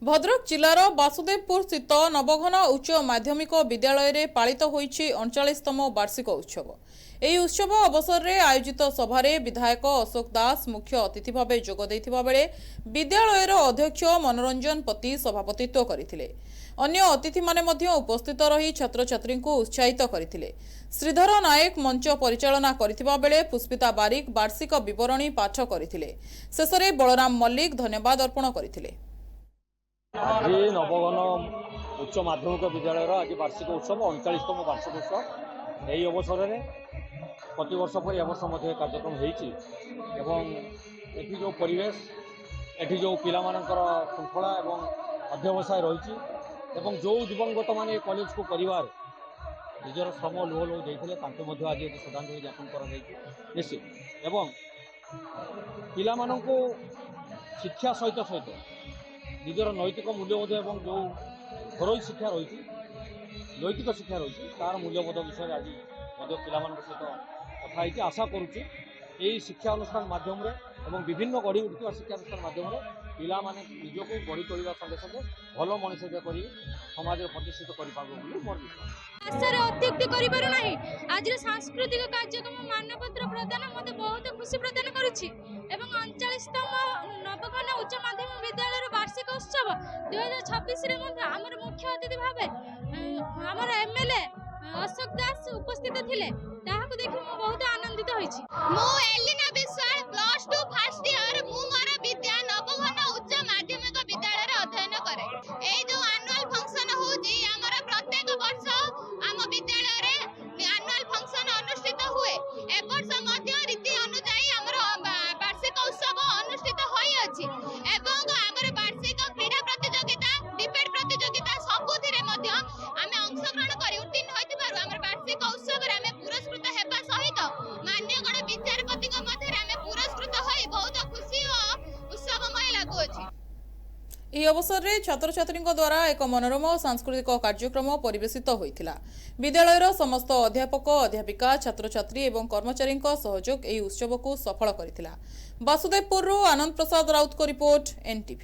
भद्रक जिलार वासुदेवपुर स्थित नवघन उच्च माध्यमिक विद्यालय रे पालित होईछि 39तम वार्षिक उत्सव। ଏହି उत्सव अवसर रे आयोजित सभारे विधायक अशोक दास मुख्य अतिथि भावे जोग दैथिबा बेले विद्यालयर अध्यक्ष मनोरंजन पति सभापतित्व करथिले। अन्य अतिथि माने मध्य उपस्थित रही छात्र छात्री को उत्साहित करथिले। श्रीधर नायक मंच परिचालना करथिबा बेले पुष्पिता बारिक वार्षिक विवरणी पाठ करथिले। शेषरे बलराम मल्लिक धन्यवाद अर्पण करथिले। आज नवघन उच्च माध्यमिक विद्यालय आज वार्षिक उत्सव 39तम वार्षिक उत्सव। यही अवसर में प्रति वर्ष पर वर्ष कार्यक्रम होती जो परिवेश एठी जो पिला श्रृंखला एवं अध्यवसाय रही जो दिवंगत मान कॉलेज को परिवार निजर श्रम लुह लुह देते आज श्रद्धांजलि ज्ञापन कर निश्चित एवं पिला शिक्षा सहित सहित निजर नैतिक मूल्यबोध एवं जो घरोई शिक्षा रही नैतिक शिक्षा रही तार मूल्यबोध विषय आज पिला सहित कथाई आशा करुच्ची यही शिक्षा अनुष्ठान माध्यम एवं विभिन्न गढ़ी उठुवा शिक्षा अनुष्ठान माध्यम पिला माने निजक गढ़ी तोड़ा संगे संगे भल मनीष कर समाज प्रतिष्ठित कर मोर विश्वास। अत्युक्ति करिपारु नाही आज सांस्कृतिक कार्यक्रम मानपत्र प्रदान मते बहुत खुशी प्रदान करुछि एवं 39तम नवघन उच्च माध्यमिक विद्यालय वार्षिक उत्सव 2026 रे मते हमर मुख्य अतिथि भाबे हमर एमएलए अशोक दास उपस्थित थिले ताहाको देखि मो बहुत आनंदित होइछि। मो एलिना विश्वास प्लस 2 फर्स्ट ईयर मु मोर विद्या नवघन उच्च माध्यमिक विद्यालय रे अध्ययन करे। ए जो एनुअल फंक्शन होजी हमर प्रत्येक वर्ष आम विद्यालय रे एनुअल फंक्शन अनुष्ठित हुए। ए वर्ष मध्य रीति अनुसार हमर वार्षिक उत्सव अनुष्ठित होई अछि एवं हमर वार्षिक क्रीड़ा प्रतियोगिता डिबेट प्रतियोगिता सबुथिरे मध्य आमे अंशग्रहण करी उत्तीर्ण होइतिबारु हमर वार्षिक उत्सव रे आमे पुरस्कृत हेबा सहित मान्यगण विद्यार्थी मध्य आमे पुरस्कृत होई बहुत खुशी और उत्सवमय लागु अछि। ଏହି ଅବସରରେ ଛାତ୍ରଛାତ୍ରୀଙ୍କ ଦ୍ୱାରା ଏକ ମନୋରମ ସାଂସ୍କୃତିକ କାର୍ଯ୍ୟକ୍ରମ ପରିବେଷିତ ହୋଇଥିଲା। ବିଦ୍ୟାଳୟର ସମସ୍ତ ଅଧ୍ୟାପକ ଅଧ୍ୟାପିକା ଛାତ୍ରଛାତ୍ରୀ ଏବଂ କର୍ମଚାରୀଙ୍କ ସହଯୋଗ ଏହି ଉତ୍ସବକୁ ସଫଳ କରିଥିଲା। ବାସୁଦେବପୁରରୁ ଆନନ୍ଦ ପ୍ରସାଦ ରାଉତଙ୍କ ରିପୋର୍ଟ, NTV।